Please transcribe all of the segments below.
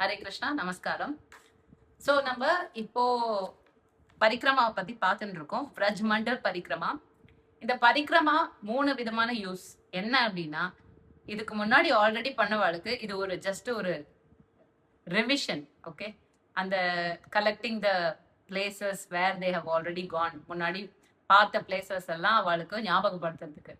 ஹரே கிருஷ்ணா, நமஸ்காரம். ஸோ நம்ம இப்போ பரிக்ரமாவை பத்தி பார்த்துட்டு இருக்கோம். பிரஜ் மண்டல் பரிக்ரமா. இந்த பரிக்ரமா 3 விதமான யூஸ். என்ன அப்படின்னா, இதுக்கு முன்னாடி ஆல்ரெடி பண்ணவாளுக்கு இது ஒரு ஜஸ்ட் ஒரு ரிவிஷன். ஓகே, அந்த collecting the places where they have already gone, முன்னாடி பார்த்த பிளேசஸ் எல்லாம் அவளுக்கு ஞாபகப்படுத்துறதுக்கு.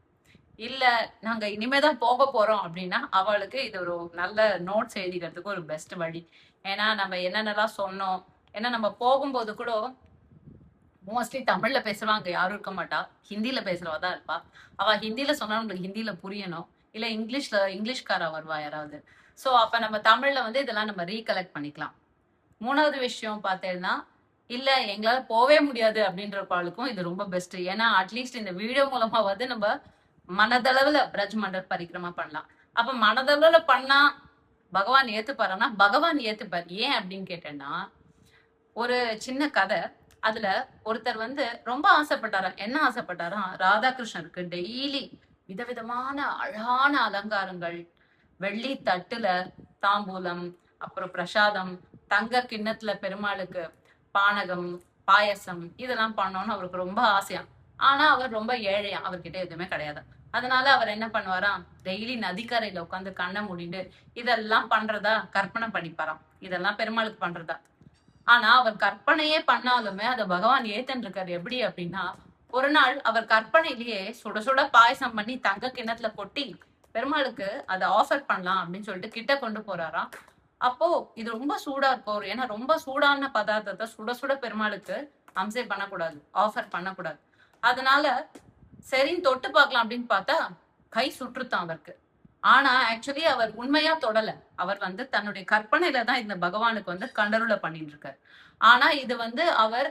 இல்ல நாங்க இனிமேதான் போக போறோம் அப்படின்னா அவளுக்கு இது ஒரு நல்ல நோட்ஸ் எழுதிக்கிறதுக்கு ஒரு பெஸ்ட் வழி. ஏன்னா நம்ம என்னென்னலாம் சொன்னோம், ஏன்னா நம்ம போகும்போது கூட மோஸ்ட்லி தமிழ்ல பேசுறவங்க யாரும் இருக்க மாட்டா, ஹிந்தியில பேசுறவா தான் இருப்பா. அவ ஹிந்தியில சொன்னா நம்மளுக்கு ஹிந்தியில புரியணும், இல்ல இங்கிலீஷ்காரா வருவா யாராவது. ஸோ அப்ப நம்ம தமிழ்ல வந்து இதெல்லாம் நம்ம ரீகலெக்ட் பண்ணிக்கலாம். 3வது விஷயம் பார்த்தேன்னா, இல்ல எங்களால போவே முடியாது அப்படின்றப்பாளுக்கும் இது ரொம்ப பெஸ்ட். ஏன்னா அட்லீஸ்ட் இந்த வீடியோ மூலமா வந்து நம்ம மனதளவுல பிரஜ் மண்டல் பரிக்கிரமா பண்ணலாம். அப்ப மனதளவுல பண்ணா பகவான் ஏத்துப்பாருன்னா பகவான் ஏத்துப்பார். ஏன் அப்படின்னு கேட்டேன்னா, ஒரு சின்ன கதை. அதுல ஒருத்தர் வந்து ரொம்ப ஆசைப்பட்டாராம். என்ன ஆசைப்பட்டாராம், ராதாகிருஷ்ணருக்கு டெய்லி விதவிதமான அழகான அலங்காரங்கள், வெள்ளி தட்டுல தாம்பூலம், அப்புறம் பிரசாதம், தங்க கிண்ணத்துல பெருமாளுக்கு பானகம், பாயசம் இதெல்லாம் பண்ணோம்னு அவருக்கு ரொம்ப ஆசையா. ஆனா அவர் ரொம்ப ஏழையா, அவர்கிட்ட எதுவுமே கிடையாது. அதனால அவர் என்ன பண்ணுவாராம், டெய்லி நதிக்கரையில உட்காந்து கண்ணை மூடிட்டு இதெல்லாம் பண்றதா கற்பனை பண்ணிப்பாராம். இதெல்லாம் பெருமாளுக்கு பண்றதா. ஆனா அவர் கற்பனையே பண்ணாலுமே அதை பகவான் ஏத்தன் இருக்காரு. எப்படி அப்படின்னா, ஒரு நாள் அவர் கற்பனையிலேயே சுட சுட பாயசம் பண்ணி தங்க கிண்ணத்துல கொட்டி பெருமாளுக்கு அதை ஆஃபர் பண்ணலாம் அப்படின்னு சொல்லிட்டு கிட்ட கொண்டு போறாராம். அப்போ இது ரொம்ப சூடா இருக்கும், ஏன்னா ரொம்ப சூடான பதார்த்தத்தை சுட சுட பெருமாளுக்கு அம்சை பண்ணக்கூடாது, ஆஃபர் பண்ணக்கூடாது. அதனால சரின்னு தொட்டு பார்க்கலாம் அப்படின்னு பார்த்தா கை சுற்றுத்தான் அவருக்கு. ஆனா ஆக்சுவலி அவர் உண்மையா தொடல. அவர் வந்து தன்னுடைய கற்பனையில தான் இந்த பகவானுக்கு வந்து கண்டருளை பண்ணிட்டு இருக்காரு. ஆனா இது வந்து அவர்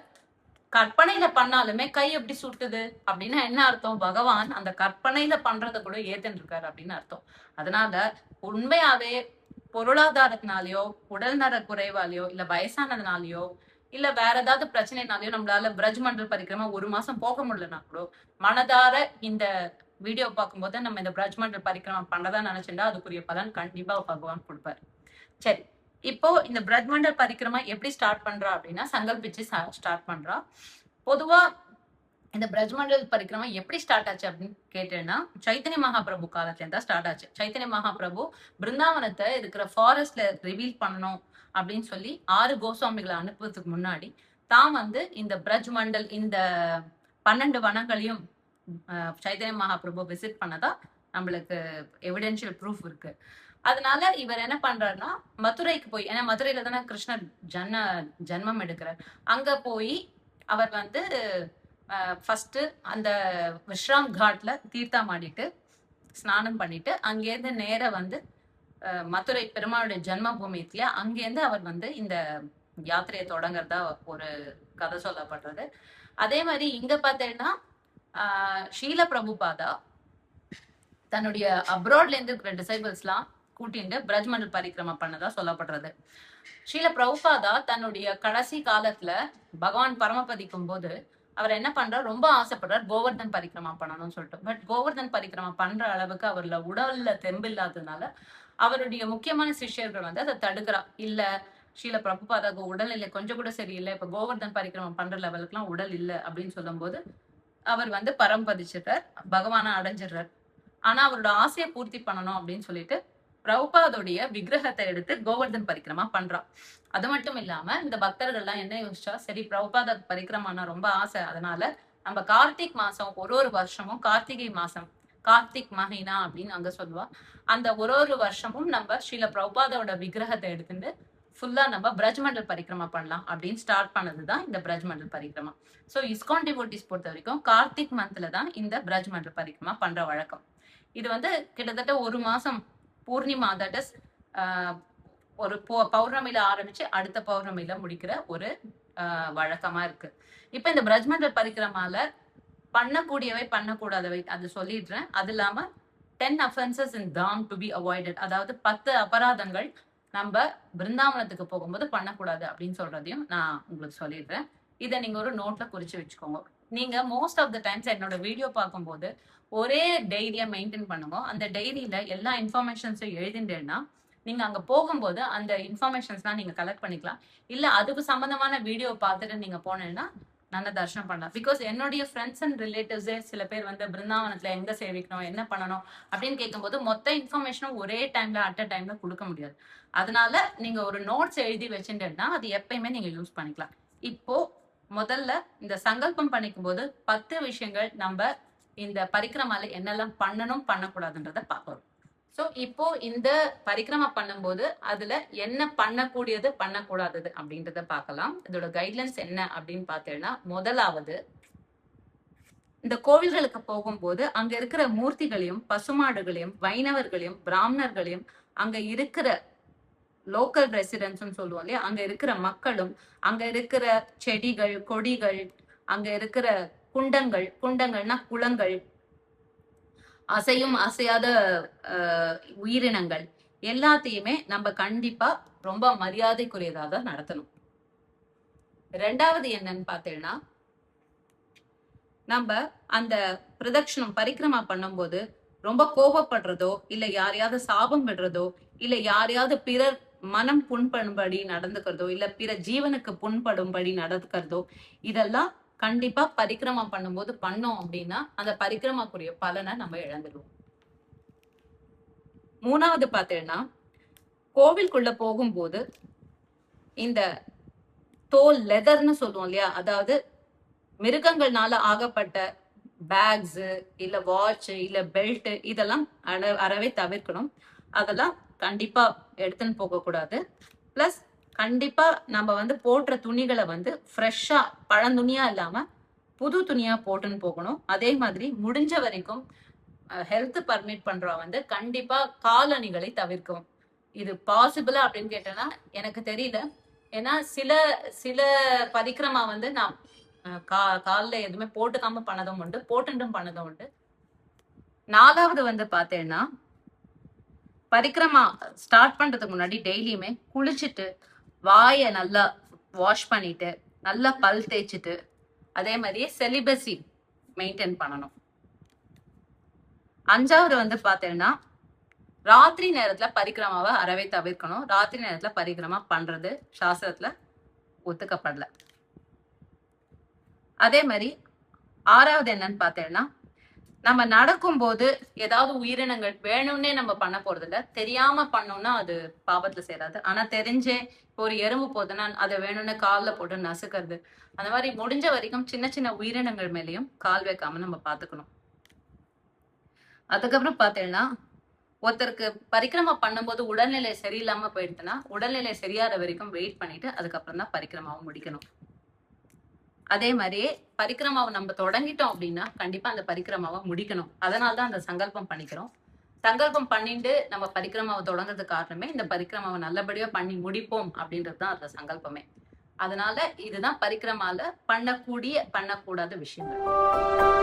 கற்பனையில பண்ணாலுமே கை எப்படி சுட்டுது அப்படின்னா என்ன அர்த்தம், பகவான் அந்த கற்பனையில பண்றதை கூட ஏத்துன்னு இருக்காரு அப்படின்னு அர்த்தம். அதனால உண்மையாவே பொருளாதாரத்தினாலயோ, உடல் நல குறைவாலேயோ, இல்ல வயசானதுனாலயோ, இல்ல வேற ஏதாவது பிரச்சனைனாலயோ நம்மளால பிரஜ் மண்டல் பரிக்கிரமா 1 மாசம் போக முடியலன்னா கூட மனதார இந்த வீடியோ பார்க்கும்போது நம்ம இந்த பிரஜ் மண்டல் பரிக்கிரமா பண்ணதா நினைச்சுட்டா அதுக்குரிய பலன் கண்டிப்பா பகவான் கொடுப்பாரு. சரி, இப்போ இந்த பிரஜ் மண்டல் பரிக்கிரமா எப்படி ஸ்டார்ட் பண்றா அப்படின்னா, சங்கல்பிச்சு ஸ்டார்ட் பண்றா. பொதுவா இந்த பிரஜ் மண்டல் பரிக்கிரமா எப்படி ஸ்டார்ட் ஆச்சு அப்படின்னு கேட்டேன்னா, சைத்தன்ய மகாபிரபு காலத்துல இருந்தா ஸ்டார்ட் ஆச்சு. சைத்தன்ய மகாபிரபு பிருந்தாவனத்தை இருக்கிற ஃபாரஸ்ட்ல ரிவீல் பண்ணணும் அப்படின்னு சொல்லி 6 கோஸ்வாமிகளை அனுப்புறதுக்கு முன்னாடி தான் வந்து இந்த பிரஜ் மண்டல் இந்த 12 வனங்களையும் சைத்தன்ய மகாபிரபு விசிட் பண்ணதா நம்மளுக்கு எவிடென்ஷியல் ப்ரூஃப் இருக்கு. அதனால இவர் என்ன பண்றாருன்னா, மதுரைக்கு போய், ஏன்னா மதுரையில தானே கிருஷ்ணர் ஜன்மம் எடுக்கிறார். அங்க போய் அவர் வந்து ஃபர்ஸ்ட் அந்த விஸ்ராம் காட்ல தீர்த்தம் ஆடிட்டு ஸ்நானம் பண்ணிட்டு அங்கேருந்து நேர வந்து மதுரை பெருமாளுடைய ஜென்ம பூமி இல்லையா, அங்கேருந்து அவர் வந்து இந்த யாத்திரையை தொடங்குறதா ஒரு கதை சொல்லப்படுறது. அதே மாதிரி இங்க பார்த்தேன்னா ஷீல பிரபுபாதா தன்னுடைய அப்ராட்ல இருந்து இருக்கிற டிசைபிள்ஸ்லாம் கூட்டிட்டு பிரஜ் மண்டல் பரிக்கிரமா பண்ணதா சொல்லப்படுறது. ஷீல பிரபுபாதா தன்னுடைய கடைசி காலத்துல பகவான் பரமபதிக்கும் போது அவர் என்ன பண்றார், ரொம்ப ஆசைப்படுறார் கோவர்தன் பரிக்கிரமா பண்ணணும்னு சொல்லிட்டு. பட் கோவர்தன் பரிக்கிரமா பண்ற அளவுக்கு அவர்ல உடல்ல தெம்பு இல்லாததுனால அவருடைய முக்கியமான சிஷ்யர்கள் வந்து அதை தடுக்கிறா. இல்ல, ஷீல பிரபுபாதாக்கு உடல்நிலை கொஞ்சம் கூட சரியில்லை, இப்ப கோவர்தன் பரிக்கிரமா பண்ற லெவலுக்கு எல்லாம் உடல் இல்லை அப்படின்னு சொல்லும் போது அவர் வந்து பரம்பதிச்சிடுறார், பகவானை அடைஞ்சிடுறார். ஆனா அவரோட ஆசையை பூர்த்தி பண்ணணும் அப்படின்னு சொல்லிட்டு பிரபுபாதோடைய விக்கிரகத்தை எடுத்து கோவர்தன் பரிக்கிரமா பண்றான். அது மட்டும் இல்லாம இந்த பக்தர்கள் எல்லாம் என்ன யோசிச்சா, சரி பிரபுபாத பரிக்கிரமானா ரொம்ப ஆசை, அதனால நம்ம கார்த்திக் மாசம் ஒரு வருஷமும் கார்த்திகை மாசம், கார்த்திக் மஹினா அப்படின்னு அங்க சொல்லுவா, அந்த ஒரு வருஷமும் நம்ம ஸ்ரீல பிரபுபாதோட விக்கிரகத்தை எடுத்துட்டு ஃபுல்லா நம்ம பிரஜ் மண்டல் பரிக்கிரமா பண்ணலாம் அப்படின்னு ஸ்டார்ட் பண்ணதுதான் இந்த பிரஜ் மண்டல் பரிக்கிரமா. ஸோ இஸ்கான் டிவோட்டிஸ் பொறுத்த வரைக்கும் கார்த்திக் மந்த்ல தான் இந்த பிரஜ் மண்டல் பரிக்கிரமா பண்ற வழக்கம். இது வந்து கிட்டத்தட்ட 1 மாசம் பூர்ணிமா, தட் இஸ் ஒரு பௌர்ணமியில ஆரம்பிச்சு அடுத்த பௌர்ணமியில முடிக்கிற ஒரு வழக்கமா இருக்கு. இப்ப இந்த பிரஜ் மண்டல் பரிக்கிரமால பண்ணக்கூடியவை பண்ணக்கூடாதவை அது சொல்லிடுறேன். அது இல்லாம 10 offenses in dham to be avoided, அதாவது 10 அபராதங்கள் நம்ம பிருந்தாவனத்துக்கு போகும்போது பண்ணக்கூடாது அப்படின்னு சொல்றதையும் நான் உங்களுக்கு சொல்லிடுறேன். இதை நீங்க ஒரு நோட்ல குறிச்சு வச்சுக்கோங்க. நீங்க மோஸ்ட் ஆஃப் த டைம்ஸ் என்னோட வீடியோ பார்க்கும்போது ஒரே டைரியை மெயின்டைன் பண்ணுங்க. அந்த டைரியில எல்லா இன்ஃபர்மேஷன்ஸும் எழுதிட்டேன்னா நீங்க அங்க போகும்போது அந்த இன்ஃபர்மேஷன்ஸ்லாம் நீங்க கலெக்ட் பண்ணிக்கலாம். இல்ல அதுக்கு சம்பந்தமான வீடியோ பார்த்துட்டு நீங்க போனீங்கன்னா நல்ல தரிசனம் பண்ணலாம். பிகாஸ் என்னுடைய ஃப்ரெண்ட்ஸ் அண்ட் ரிலேட்டிவ்ஸே சில பேர் வந்து பிருந்தாவனத்துல எங்க சேவிக்கணும், என்ன பண்ணணும் அப்படின்னு கேட்கும்போது மொத்த இன்ஃபர்மேஷனும் ஒரே டைம்ல அட் அ டைம்ல கொடுக்க முடியாது. அதனால நீங்க ஒரு நோட்ஸ் எழுதி வச்சுட்டேன்னா அது எப்பயுமே நீங்க யூஸ் பண்ணிக்கலாம். இப்போ முதல்ல இந்த சங்கல்பம் பண்ணிக்கும் போது 10 விஷயங்கள் நம்ம இந்த பரிக்கிரமால என்னெல்லாம் பண்ணணும் பண்ணக்கூடாதுன்றத பார்க்கணும். ஸோ இப்போ இந்த பரிக்கிரமா பண்ணும்போது அதுல என்ன பண்ணக்கூடியது பண்ணக்கூடாதது அப்படின்றத பார்க்கலாம். இதோட கைட்லைன்ஸ் என்ன அப்படின்னு பார்த்தேன்னா, முதலாவது இந்த கோவில்களுக்கு போகும்போது அங்க இருக்கிற மூர்த்திகளையும் பசுமாடுகளையும் வைணவர்களையும் பிராமணர்களையும் அங்க இருக்கிற லோக்கல் ரெசிடென்ட்ஸ் சொல்லுவோம் இல்லையா, அங்க இருக்கிற மக்களும் அங்க இருக்கிற செடிகள் கொடிகள் அங்க இருக்கிற குண்டங்கள்னா குளங்கள், அசையும் அசையாத உயிரினங்கள் எல்லாத்தையுமே நம்ம கண்டிப்பா ரொம்ப மரியாதைக்குரியதா தான் நடத்தணும். ரெண்டாவது என்னன்னு பார்த்தீங்கன்னா, நம்ம அந்த பிரதட்சணம் பரிக்கிரமா பண்ணும்போது ரொம்ப கோபப்படுறதோ இல்ல யாரையாவது சாபம் விடுறதோ இல்ல யாரையாவது பிறர் மனம் புண்படும்படி நடந்துக்கிறதோ இல்ல பிற ஜீவனுக்கு புண்படும்படி நடந்துக்கிறதோ இதெல்லாம் கண்டிப்பா பரிக்கிரமா பண்ணும்போது பண்ணோம் அப்படின்னா அந்த பரிக்கிரமாக்குரிய பலனை நம்ம இழந்துடுவோம். மூணாவது பார்த்தீங்கன்னா, கோவிலுக்குள்ள போகும்போது இந்த தோல் லெதர்னு சொல்லுவோம் இல்லையா, அதாவது மிருகங்கள்னால ஆகப்பட்ட பேக்ஸ் இல்ல வாட்ச் இல்ல பெல்ட் இதெல்லாம் அறவே தவிர்க்கணும். அதெல்லாம் கண்டிப்பா எடுத்துன்னு போக கூடாது. பிளஸ் கண்டிப்பா நம்ம வந்து போடுற துணிகளை வந்து ஃப்ரெஷ்ஷா பழந்துணியா இல்லாம புது துணியா போட்டுன்னு போகணும். அதே மாதிரி முடிஞ்ச வரைக்கும் ஹெல்த் பர்மிட் பண்றவ வந்து கண்டிப்பா காலணிகளை தவிர்க்கும். இது பாசிபிளா அப்படின்னு கேட்டேன்னா எனக்கு தெரியல. ஏன்னா சில சில பரிக்கிரமா வந்து நான் காலில் எதுவுமே போட்டுக்காம பண்ணதும் உண்டு, போட்டுட்டும் பண்ணதும் உண்டு. நாலாவது வந்து பார்த்தேன்னா, பரிக்கிரமா ஸ்டார்ட் பண்றதுக்கு முன்னாடி டெய்லியுமே குளிச்சுட்டு வாயை நல்லா வாஷ் பண்ணிட்டு நல்லா பல் தேய்ச்சிட்டு அதே மாதிரியே செலிபஸி மெயின்டைன் பண்ணணும். அஞ்சாவது வந்து பார்த்தேன்னா, ராத்திரி நேரத்துல பரிக்கிரமாவை அறவே தவிர்க்கணும். ராத்திரி நேரத்துல பரிக்கிரமா பண்றது சாஸ்திரத்துல ஒத்துக்கப்படல. அதே மாதிரி ஆறாவது என்னன்னு பார்த்தேன்னா, நம்ம நடக்கும்போது ஏதாவது உயிரினங்கள் வேணும்னே நம்ம பண்ண போறது இல்ல, தெரியாம பண்ணோம்னா அது பாவத்துல சேராது. ஆனா தெரிஞ்சே ஒரு எறும்பு போதுன்னா அதை வேணும்னு காலில் போட்டு நசுக்கிறது, அந்த மாதிரி முடிஞ்ச வரைக்கும் சின்ன சின்ன உயிரினங்கள் மேலேயும் கால் வைக்காம நம்ம பார்த்துக்கணும். அதுக்கப்புறம் பார்த்தேன்னா, ஒருத்தருக்கு பரிக்கிரமா பண்ணும்போது உடல்நிலை சரியில்லாம போயிடுதுன்னா உடல்நிலை சரியாற வரைக்கும் வெயிட் பண்ணிட்டு அதுக்கப்புறம் தான் பரிக்கிரமாவை முடிக்கணும். அதே மாதிரியே பரிக்கிரமாவை நம்ம தொடங்கிட்டோம் அப்படின்னா கண்டிப்பா அந்த பரிக்கிரமாவை முடிக்கணும். அதனால்தான் அந்த சங்கல்பம் பண்ணிக்கிறோம். சங்கல்பம் பண்ணிட்டு நம்ம பரிக்கிரமாவை தொடங்குறதுக்கு காரணமே இந்த பரிக்கிரமாவை நல்லபடியா பண்ணி முடிப்போம் அப்படின்றது தான் அந்த சங்கல்பமே. அதனால இதுதான் பரிக்கிரமால பண்ணக்கூடிய பண்ணக்கூடாத விஷயங்கள்.